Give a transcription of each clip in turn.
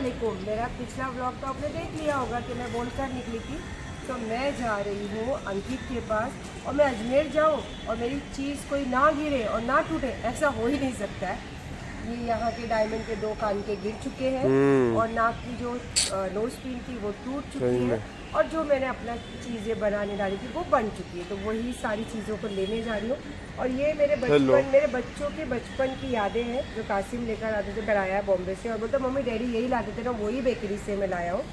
वालेकुम। मेरा पिछला व्लॉग तो आपने देख लिया होगा कि मैं बोलकर निकली थी। तो मैं जा रही हूँ अंकित के पास, और मैं अजमेर जाऊँ और मेरी चीज़ कोई ना गिरे और ना टूटे, ऐसा हो ही नहीं सकता है। ये यहाँ के डायमंड के 2 कान के गिर चुके हैं और नाक की जो नोज पिन थी वो टूट चुकी है, और जो मैंने अपना चीज़ें बनाने डाली थी वो बन चुकी है। तो वही सारी चीज़ों को लेने जा रही हूँ। और ये मेरे बच्चों के बचपन की यादें हैं जो कासिम लेकर आते थे, कराया है बॉम्बे से, और बोलते मम्मी डैडी यही लाते थे ना, वही बेकरी से मैं लाया हूँ।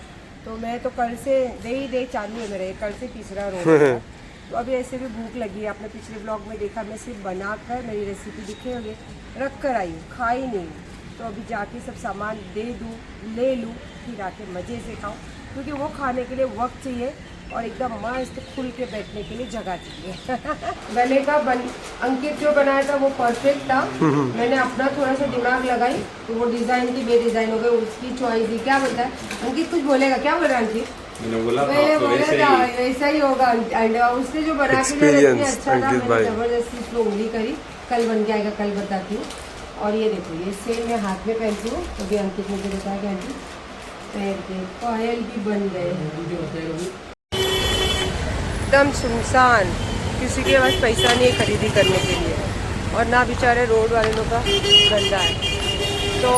तो मैं तो कल से दे चालू है मेरे, कल से तीसरा रोज है। तो अभी ऐसे भी भूख लगी है। आपने पिछले ब्लॉग में देखा, मैं सिर्फ बनाकर, मेरी रेसिपी दिखे होंगे, रख कर आई हूँ, खाई नहीं। तो अभी जाके सब सामान दे दूँ, ले लूँ, फिर आके मज़े से खाऊँ, क्योंकि वो खाने के लिए वक्त चाहिए और एकदम मस्त खुल के बैठने के लिए जगह चाहिए। गले का अंकित जो बनाया था वो परफेक्ट था। मैंने अपना थोड़ा सा दिमाग लगाई तो वो डिजाइन की बेडिजाइन हो गई, उसकी चॉइस ही। क्या बोलता है अंकित? कुछ बोलेगा? क्या बोल रहा है अंकित? मैंने बोला था वैसा ही होगा। एंड उसने जो बना के दिया अच्छा था, मैंने जबरदस्ती उसमें उंगली करी। कल बन के आएगा, कल बताती हूँ। और ये देखो, ये सेम मैं हाथ में पहनती हूँ। तो भी अंकित मुझे बताया कि आंटी पैर के पायल भी बन गए। एकदम सुनसान, किसी के पास पैसा नहीं है खरीदी करने के लिए, और ना बेचारे रोड वाले लोग का धंधा है। तो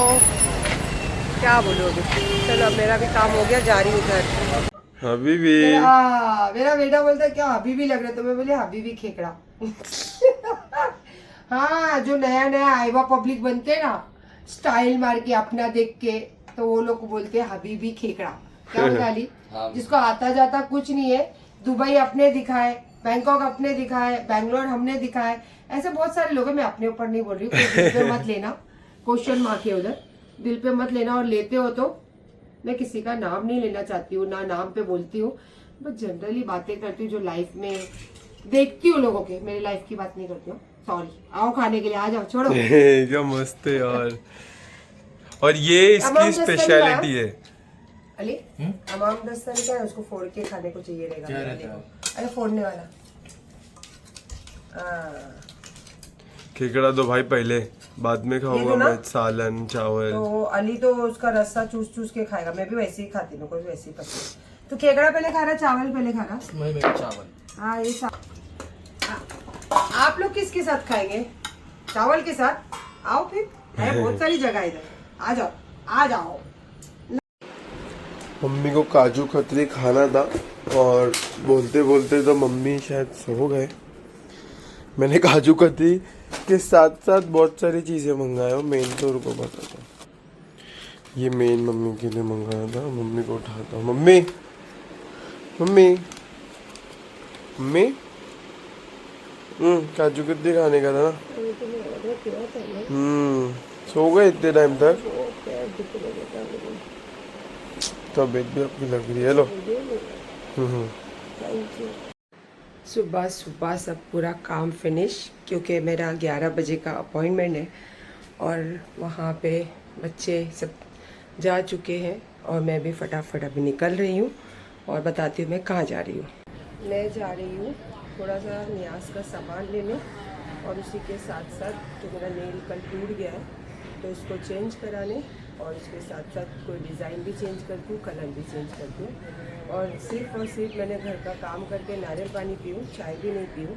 क्या बोलोगे? चलो अब मेरा भी काम हो गया, जा रही हूँ घर। हबीबी। मेरा बेटा बोलता है क्या हबीबी लग रहा है? तो मैं बोली हबीबी खेकड़ा। हाँ, जो नया नया आईवा पब्लिक बनते हैं ना, स्टाइल मार के अपना देख के, तो वो लोग बोलते हैं हबीबी खेकड़ा। क्या गाली? जिसको आता जाता कुछ नहीं है। दुबई अपने दिखाए, बैंकॉक अपने दिखाए, बैंगलोर हमने दिखाए, ऐसे बहुत सारे लोग हैं। मैं अपने ऊपर नहीं बोल रही हूँ, दिल पे मत लेना, क्वेश्चन मार्क है उधर, दिल पे मत लेना। और लेते हो तो मैं किसी का नाम नहीं लेना चाहती हूँ, ना नाम पे बोलती हूँ, बस जनरली बातें करती हूँ जो लाइफ में देखती हूँ लोगों के। मेरी लाइफ की बात नहीं करती हूँ। सॉरी। आओ खाने के लिए, आ जाओ, छोड़ो। क्या मस्त है यार। और ये इसकी स्पेशलिटी है। अली हमाम दस्तन क्या है, उसको फोड़ के खाने को चाहिए रहेगा। अरे फोड़ने वाला। खेकड़ा तो भाई पहले, बाद में खाऊंगा मैं सालन चावल। तो अली तो उसका रस्सा चूस चूस के खाएगा, मैं भी वैसे ही खाती हूँ, कोई वैसे ही पसंद। तो खेकड़ा पहले खा रहा, चावल पहले खा रहा? मैं चावल। हाँ, ये आप लोग किसके साथ खाएंगे? चावल के साथ? आओ फिर, है बहुत सारी जगह इधर, आ जाओ, आ जाओ। मम्मी को काजू कतरी खाना था, और बोलते बोलते तो मम्मी शायद सो गए। मैंने काजू कतरी के साथ साथ बहुत सारी चीज़ें मंगाया, और मेन तो उनको पता था। ये मेन मम्मी के लिए मंगाया था। मम्मी को उठाता हूँ। मम्मी मम्मी मम्मी काजू कतरी खाने का था ना। सो गए इतने टाइम तक? तबीयत भी आपकी लग रही है। लो। सुबह सुबह सब पूरा काम फिनिश, क्योंकि मेरा 11 बजे का अपॉइंटमेंट है, और वहाँ पे बच्चे सब जा चुके हैं, और मैं भी फटाफट अभी निकल रही हूँ। और बताती हूँ मैं कहाँ जा रही हूँ। मैं जा रही हूँ थोड़ा सा न्यास का सामान लेने, और उसी के साथ साथ जो मेरा नेल कल टूट गया है तो इसको चेंज कराने, और इसके साथ साथ कोई डिज़ाइन भी चेंज करती हूँ, कलर भी चेंज करती हूँ। और सिर्फ मैंने घर का काम करके नारियल पानी पीऊँ, चाय भी नहीं पीऊँ।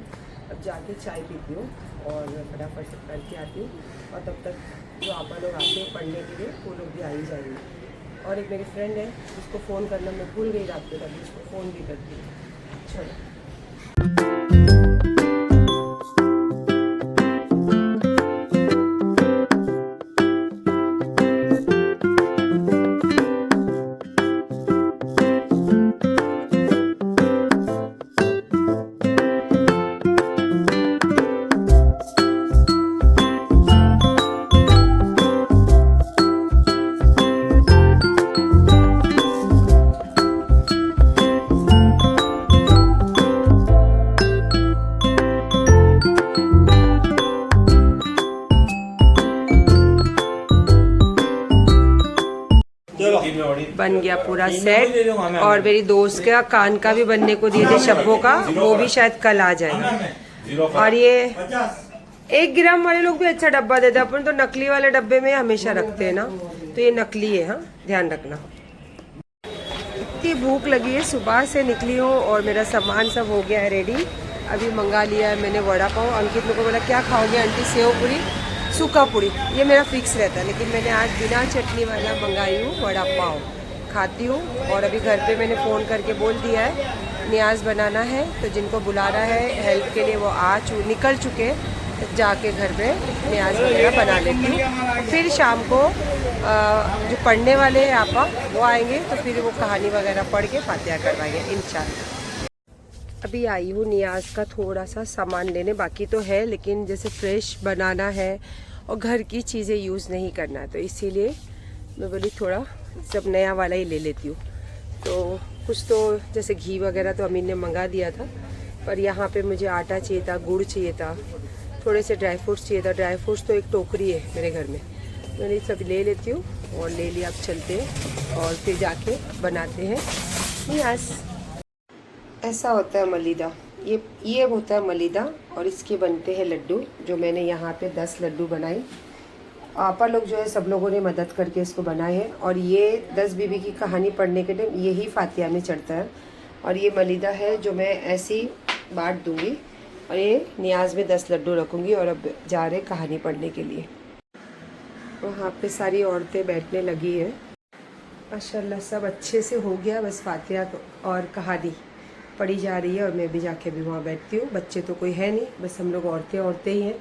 अब जाके चाय पीती हूँ और फटाफट से करके आती हूँ, और तब तक जो आपा लोग आते हैं पढ़ने के लिए, वो लोग भी आ ही जाएंगे। और एक मेरी फ्रेंड है जिसको फ़ोन करना मैं भूल गई रात को, तभी उसको फ़ोन भी करती हूँ। चलो। बन गया पूरा सेट, और मेरी दोस्त का कान का भी बनने को दिए थे, शब्बों का, वो भी शायद कल आ जाएगा। और ये 1 ग्राम वाले लोग भी अच्छा डब्बा देते हैं, अपन तो नकली वाले डब्बे में हमेशा रखते हैं ना। तो ये नकली है, हाँ ध्यान रखना। इतनी भूख लगी है, सुबह से निकली हूँ और मेरा सामान सब हो गया है रेडी। अभी मंगा लिया है मैंने वड़ा पाव। अंकित मेरे को बोला क्या खाओगे आंटी, सेव पूरी सूखा पूरी, ये मेरा फिक्स रहता है, लेकिन मैंने आज बिना चटनी वाला मंगाई हूँ वड़ा पाव, खाती हूँ। और अभी घर पे मैंने फ़ोन करके बोल दिया है न्याज बनाना है, तो जिनको बुलाना है हेल्प के लिए वो निकल चुके, तो जाके घर पे न्याज वगैरह बना लेती हूँ। फिर शाम को जो पढ़ने वाले हैं आपा वो आएंगे, तो फिर वो कहानी वगैरह पढ़ के फातिहा करवाएंगे इंशाल्लाह। अभी आई हूँ नियाज का थोड़ा सा सामान लेने, बाकी तो है लेकिन जैसे फ्रेश बनाना है और घर की चीज़ें यूज़ नहीं करना है, तो इसीलिए मैं बोली थोड़ा सब नया वाला ही ले लेती हूँ। तो कुछ तो जैसे घी वगैरह तो अमीन ने मंगा दिया था, पर यहाँ पे मुझे आटा चाहिए था, गुड़ चाहिए था, थोड़े से ड्राई फ्रूट्स चाहिए था। ड्राई फ्रूट्स तो एक टोकरी है मेरे घर में, मैंने सब ले लेती हूँ और ले लिया। अब चलते हैं और फिर जाके बनाते हैं नियाज। ऐसा होता है मलीदा, ये होता है मलीदा और इसके बनते हैं लड्डू, जो मैंने यहाँ पे 10 लड्डू बनाए। आपा लोग जो है सब लोगों ने मदद करके इसको बनाए हैं। और ये 10 बीबी की कहानी पढ़ने के टाइम यही फातिहा में चढ़ता है। और ये मलीदा है जो मैं ऐसे ही बांट दूँगी और ये नियाज में 10 लड्डू रखूँगी। और अब जा रहे कहानी पढ़ने के लिए। वहाँ पे सारी औरतें बैठने लगी हैं माशाल्लाह, सब अच्छे से हो गया, बस फातिहा और कहानी पढ़ी जा रही है और मैं भी जाके भी वहाँ बैठती हूँ। बच्चे तो कोई है नहीं, बस हम लोग औरतें ही हैं।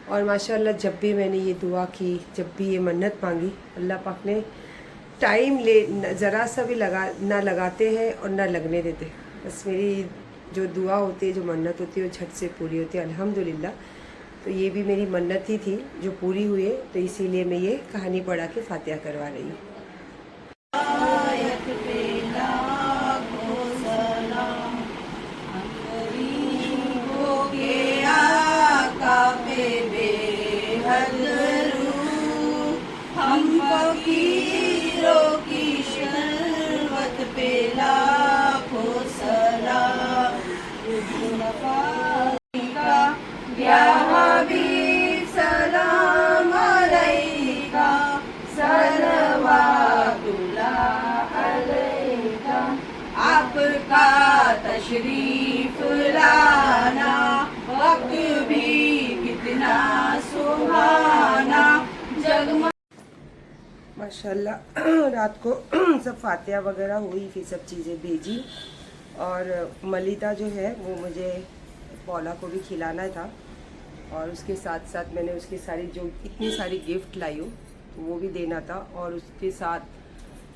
और माशाल्लाह जब भी मैंने ये दुआ की, जब भी ये मन्नत मांगी, अल्लाह पाक ने टाइम ज़रा सा भी ना लगाते हैं और ना लगने देते। बस मेरी जो दुआ होती है, जो मन्नत होती है, वो झट से पूरी होती है अल्हम्दुलिल्लाह। तो ये भी मेरी मन्नत ही थी जो पूरी हुई है, तो इसीलिए मैं ये कहानी पढ़ा के फातिहा करवा रही हूँ। हम फकीरों की शरबत पे लाखों सलाम, या हबीब सलाम अलैका, सलवातुल्लाह अलैका। आपका तशरीफ लाना वक्त भी कितना सुहाना, जगमग। माशाल्लाह रात को सब फातिहा वगैरह हुई, फिर सब चीज़ें भेजी। और मलीदा जो है वो मुझे पौला को भी खिलाना था, और उसके साथ साथ मैंने उसकी सारी जो इतनी सारी गिफ्ट लाई हूँ तो वो भी देना था। और उसके साथ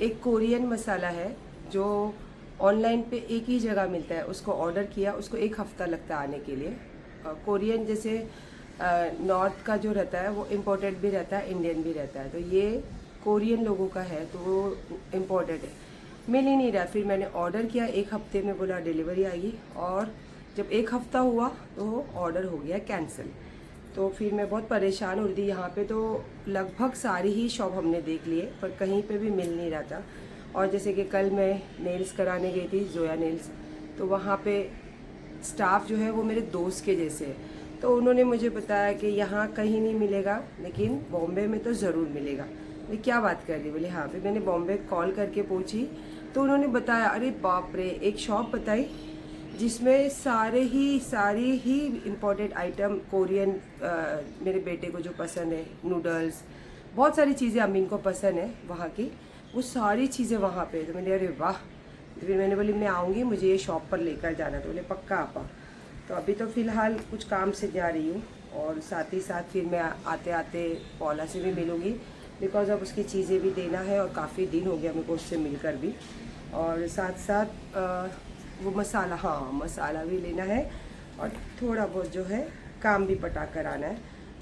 एक कोरियन मसाला है जो ऑनलाइन पे एक ही जगह मिलता है, उसको ऑर्डर किया, उसको 1 हफ़्ता लगता है आने के लिए। कोरियन जैसे नॉर्थ का जो रहता है वो इम्पोर्टेड भी रहता है, इंडियन भी रहता है, तो ये कोरियन लोगों का है तो वो इम्पोर्टेड है, मिल ही नहीं रहा। फिर मैंने ऑर्डर किया, 1 हफ्ते में बोला डिलीवरी आएगी, और जब 1 हफ्ता हुआ तो ऑर्डर हो गया कैंसिल। तो फिर मैं बहुत परेशान हो रही थी। यहाँ पे तो लगभग सारी ही शॉप हमने देख लिए, पर कहीं पे भी मिल नहीं रहा था। और जैसे कि कल मैं नेल्स कराने गई थी, जोया नेल्स, तो वहाँ पे स्टाफ जो है वो मेरे दोस्त के जैसे है, तो उन्होंने मुझे बताया कि यहाँ कहीं नहीं मिलेगा, लेकिन बॉम्बे में तो ज़रूर मिलेगा। मैं क्या बात कर रही, बोले हाँ। फिर मैंने बॉम्बे कॉल करके पूछी तो उन्होंने बताया, अरे बाप रे, एक शॉप बताई जिसमें सारी ही इम्पोर्टेड आइटम कोरियन, मेरे बेटे को जो पसंद है, नूडल्स, बहुत सारी चीज़ें अमीन को पसंद है वहाँ की, वो सारी चीज़ें वहाँ पे। तो मैंने अरे वाह। फिर मैंने बोली मैं आऊँगी, मुझे ये शॉप पर लेकर जाना। तो बोले पक्का आपा। तो अभी तो फ़िलहाल कुछ काम से जा रही हूँ, और साथ ही साथ फिर मैं आते आते पौला से भी मिलूँगी, बिकॉज अब उसकी चीज़ें भी देना है और काफ़ी दिन हो गया मेरे को उससे मिलकर भी। और साथ साथ वो मसाला, हाँ मसाला भी लेना है, और थोड़ा बहुत जो है काम भी पटा कर आना है।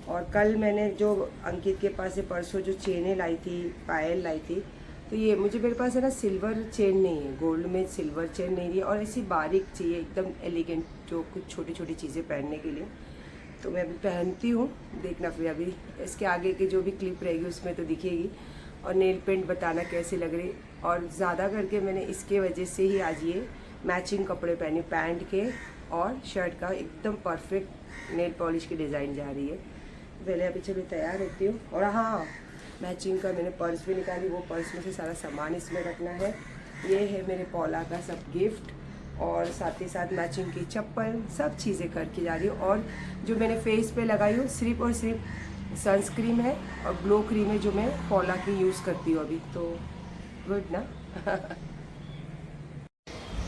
और कल मैंने जो अंकित के पास से परसों जो चेनें लाई थी, पायल लाई थी, तो ये मुझे, मेरे पास है ना सिल्वर चेन नहीं है, गोल्ड में सिल्वर चेन नहीं है, और ऐसी बारीक चाहिए एकदम एलिगेंट, जो कुछ छोटी छोटी चीज़ें पहनने के लिए। तो मैं अभी पहनती हूँ, देखना फिर अभी इसके आगे की जो भी क्लिप रहेगी उसमें तो दिखेगी। और नेल पेंट बताना कैसी लग रही। और ज़्यादा करके मैंने इसके वजह से ही आज ये मैचिंग कपड़े पहने, पैंट के और शर्ट का एकदम परफेक्ट नेल पॉलिश की डिज़ाइन जा रही है। पहले अभी चलो तैयार रहती हूँ। और हाँ, मैचिंग का मैंने पर्स भी निकाली, वो पर्स में से सारा सामान इसमें रखना है। ये है मेरे पौला का सब गिफ्ट और साथ ही साथ मैचिंग की चप्पल, सब चीज़ें करके जा रही हूँ। और जो मैंने फेस पे लगाई हूँ सिर्फ और सिर्फ सनस्क्रीन है और ग्लो क्रीम है जो मैं पौला की यूज़ करती हूँ अभी। तो गुड ना।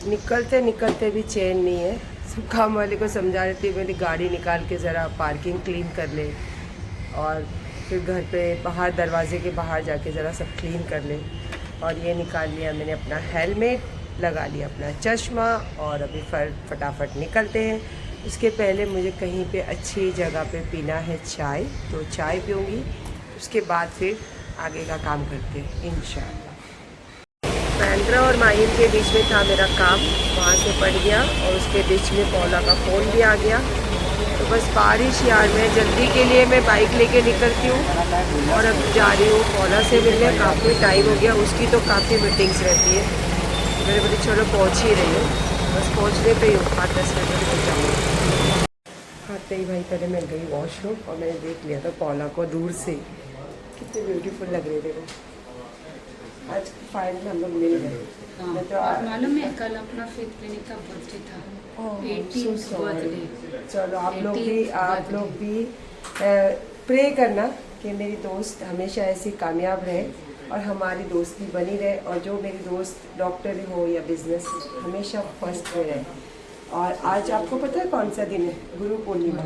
निकलते निकलते भी चैन नहीं है। सब काम वाले को समझा रही थी मेरी गाड़ी निकाल के ज़रा पार्किंग क्लीन कर ले और फिर घर पे बाहर दरवाजे के बाहर जाके ज़रा सब क्लीन कर ले। और ये निकाल लिया मैंने अपना हेलमेट, लगा लिया अपना चश्मा और अभी फटाफट निकलते हैं। उसके पहले मुझे कहीं पे अच्छी जगह पे पीना है चाय, तो चाय पीऊँगी। उसके बाद फिर आगे का काम करते हैं इंशाल्लाह। बैंड्रा और माहिम के बीच में था मेरा काम, वहाँ से पड़ गया और उसके बीच में पौला का फ़ोन भी आ गया। तो बस बारिश यार, मैं जल्दी के लिए मैं बाइक लेके निकलती हूँ और अब जा रही हूँ पौला से मिलने। काफ़ी टाइम हो गया, उसकी तो काफ़ी मीटिंग्स रहती है। मेरे बोले चलो पहुँच ही रही हूँ, बस पहुँचने पे ही हूँ, 5-10 मिनट में पहुँच जाऊँगी। आते ही भाई पहले मैं गई वॉशरूम और मैंने देख लिया था पौला को दूर से, कितने ब्यूटीफुल लग रहे थे वो। आज फाइनल हम लोग मिल गए। मैं तो मालूम है कल अपना फेथ क्लिनिक का बर्थडे था, 18th बर्थडे। चलो आप लोग भी प्रे करना कि मेरी दोस्त हमेशा ऐसी कामयाब रहे और हमारी दोस्ती बनी रहे और जो मेरी दोस्त डॉक्टर हो या बिजनेस हमेशा फर्स्ट में रहे। और आज आपको पता है कौन सा दिन है? गुरु पूर्णिमा।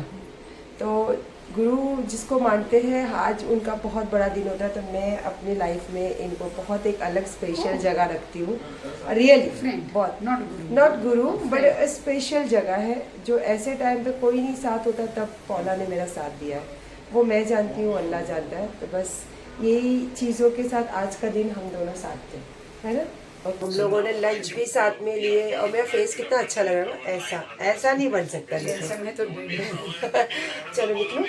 तो गुरु जिसको मानते हैं आज उनका बहुत बड़ा दिन होता है। तो मैं अपनी लाइफ में इनको बहुत एक अलग स्पेशल जगह रखती हूँ। रियली फ्रेंड, बहुत, नॉट गुरु बट स्पेशल जगह है जो ऐसे टाइम पे कोई नहीं साथ होता तब पौला ने मेरा साथ दिया है। वो मैं जानती हूँ, अल्लाह जानता है। तो बस यही चीज़ों के साथ आज का दिन हम दोनों साथ थे, है ना। और हम लोगों ने लंच भी साथ में लिए और मेरा फेस कितना अच्छा लग रहा है ना। ऐसा नहीं बन सकता लेकिन तो चलो निकलो,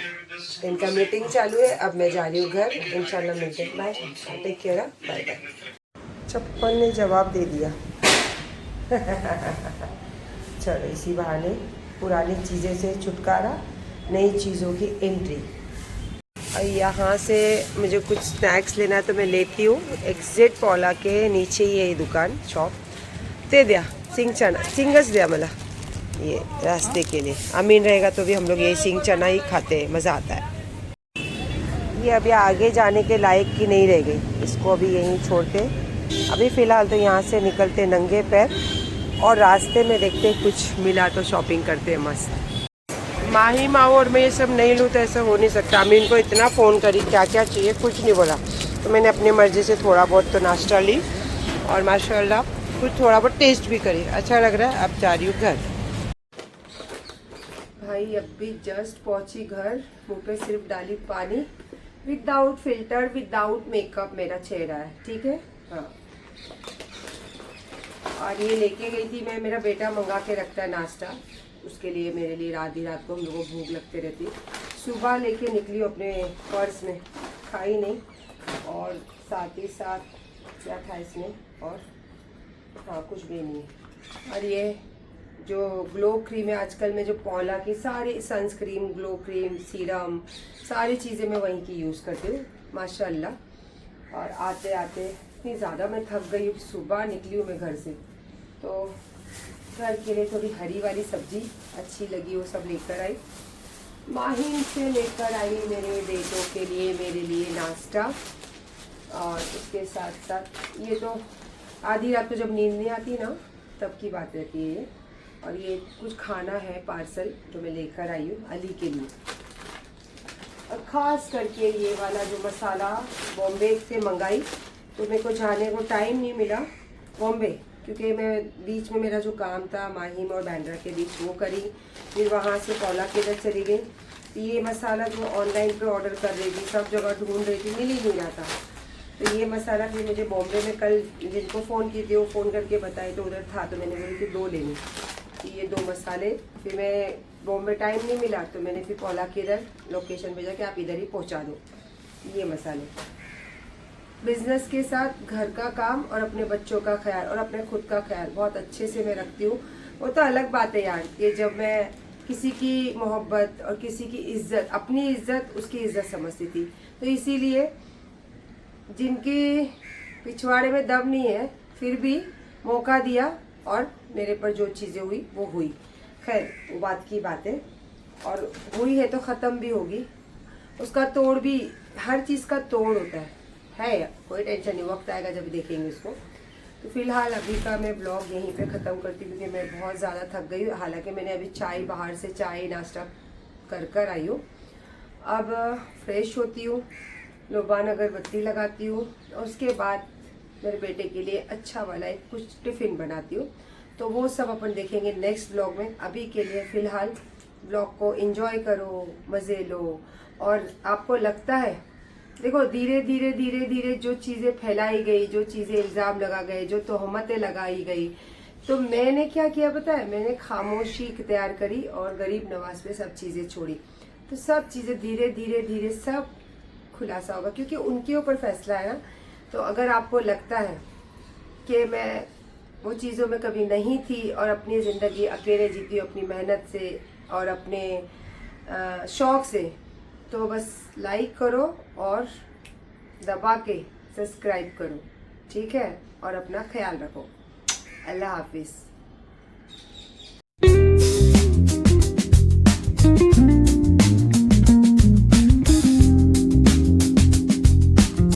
इनका मीटिंग चालू है। अब मैं जा रही हूँ घर, इंशाल्लाह मिलते हैं। Bye, take care, bye bye. चप्पल ने जवाब दे दिया। चलो इसी बहाने पुरानी चीज़ें से छुटकारा, नई चीज़ों की एंट्री। यहाँ से मुझे कुछ स्नैक्स लेना है तो मैं लेती हूँ। एग्जिट पौला के नीचे ही है ये दुकान, शॉप। दे दिया सिंग चना, सिंगस दिया मला ये रास्ते के लिए। अमीन रहेगा तो भी हम लोग यही सिंग चना ही खाते हैं, मज़ा आता है। ये अभी आगे जाने के लायक की नहीं रह गई, इसको अभी यहीं छोड़ते। अभी फ़िलहाल तो यहाँ से निकलते नंगे पैर और रास्ते में देखते कुछ मिला तो शॉपिंग करते हैं मस्त। माही माओ और मैं ये सब नहीं लूँ तो ऐसा हो नहीं सकता। अमीन को इतना फ़ोन करी क्या क्या चाहिए, कुछ नहीं बोला। तो मैंने अपनी मर्ज़ी से थोड़ा बहुत तो नाश्ता ली और माशाल्लाह कुछ थोड़ा बहुत टेस्ट भी करी, अच्छा लग रहा है। अब जा रही हूँ घर। भाई अब भी जस्ट पहुँची घर, मुँह पे सिर्फ डाली पानी, विदाउट फिल्टर विदाउट मेकअप मेरा चेहरा है, ठीक है। हाँ, और ये लेके गई थी मैं, मेरा बेटा मंगा के रखता है नाश्ता, उसके लिए मेरे लिए रात को हम लोगों को भूख लगते रहती। सुबह लेके निकली अपने पर्स में, खाई नहीं और साथ ही साथ क्या था इसमें, और हाँ कुछ भी नहीं। और ये जो ग्लो क्रीम है आजकल में, जो पौला की सारी सनस्क्रीन, ग्लो क्रीम, सीरम, सारी चीज़ें मैं वहीं की यूज़ करती हूँ माशाल्लाह। और आते आते इतनी ज़्यादा मैं थक गई हूँ, सुबह निकली हूँ मैं घर से, तो घर के लिए थोड़ी हरी वाली सब्जी अच्छी लगी, वो सब लेकर आई। माहिम से लेकर आई मेरे बेटों के लिए, मेरे लिए नाश्ता। और उसके साथ साथ ये तो आधी रात को जब नींद नहीं आती ना तब की बात रहती है ये। और ये कुछ खाना है पार्सल जो मैं लेकर आई हूँ अली के लिए। और ख़ास करके ये वाला जो मसाला बॉम्बे से मंगाई, तो मेरे को जाने को टाइम नहीं मिला बॉम्बे, क्योंकि मैं बीच में मेरा जो काम था माहिम और बैंड्रा के बीच वो करी, फिर वहाँ से पौला के इधर चली गई। ये मसाला जो ऑनलाइन पे ऑर्डर कर रही थी, सब जगह ढूंढ रही थी, मिल ही नहीं रहा था। तो ये मसाला फिर मुझे बॉम्बे में कल जिनको फ़ोन की थी वो फ़ोन करके बताए तो उधर था, तो मैंने बोली थी 2 लेनी। तो ये 2 मसाले फिर मैं बॉम्बे टाइम नहीं मिला तो मैंने फिर पौला के इधर लोकेशन भेजा कि आप इधर ही पहुँचा दो ये मसाले। बिजनेस के साथ घर का काम और अपने बच्चों का ख्याल और अपने खुद का ख्याल बहुत अच्छे से मैं रखती हूँ। वो तो अलग बात है यार, कि जब मैं किसी की मोहब्बत और किसी की इज्जत, अपनी इज्जत उसकी इज्जत समझती थी, तो इसीलिए जिनकी पिछवाड़े में दम नहीं है फिर भी मौका दिया और मेरे पर जो चीज़ें हुई वो हुई। खैर वो बात की बात है, और हुई है तो ख़त्म भी होगी। उसका तोड़ भी, हर चीज़ का तोड़ होता है, कोई टेंशन नहीं, वक्त आएगा जब देखेंगे उसको। तो फिलहाल अभी का मैं ब्लॉग यहीं पे ख़त्म करती हूँ, क्योंकि मैं बहुत ज़्यादा थक गई हूँ। हालांकि मैंने अभी चाय, बाहर से चाय नाश्ता कर आई हूँ। अब फ्रेश होती हूँ, लोबान अगरबत्ती लगाती हूँ, और उसके बाद मेरे बेटे के लिए अच्छा वाला एक कुछ टिफ़िन बनाती हूँ। तो वो सब अपन देखेंगे नेक्स्ट ब्लॉग में। अभी के लिए फ़िलहाल ब्लॉग को एंजॉय करो, मज़े लो। और आपको लगता है, देखो धीरे धीरे धीरे धीरे जो चीज़ें फैलाई गई, जो चीज़ें इल्ज़ाम लगा गए, जो तोहमतें लगाई गई, तो मैंने क्या किया पता है, मैंने खामोशी इख्तियार करी और गरीब नवाज पे सब चीज़ें छोड़ी। तो सब चीज़ें धीरे धीरे धीरे सब खुलासा होगा, क्योंकि उनके ऊपर फैसला है ना। तो अगर आपको लगता है कि मैं वो चीज़ों में कभी नहीं थी और अपनी ज़िंदगी अकेले जीती हूँ अपनी मेहनत से और अपने शौक़ से, तो बस लाइक करो और दबा के सब्सक्राइब करो, ठीक है? और अपना ख्याल रखो। अल्लाह हाफिज़।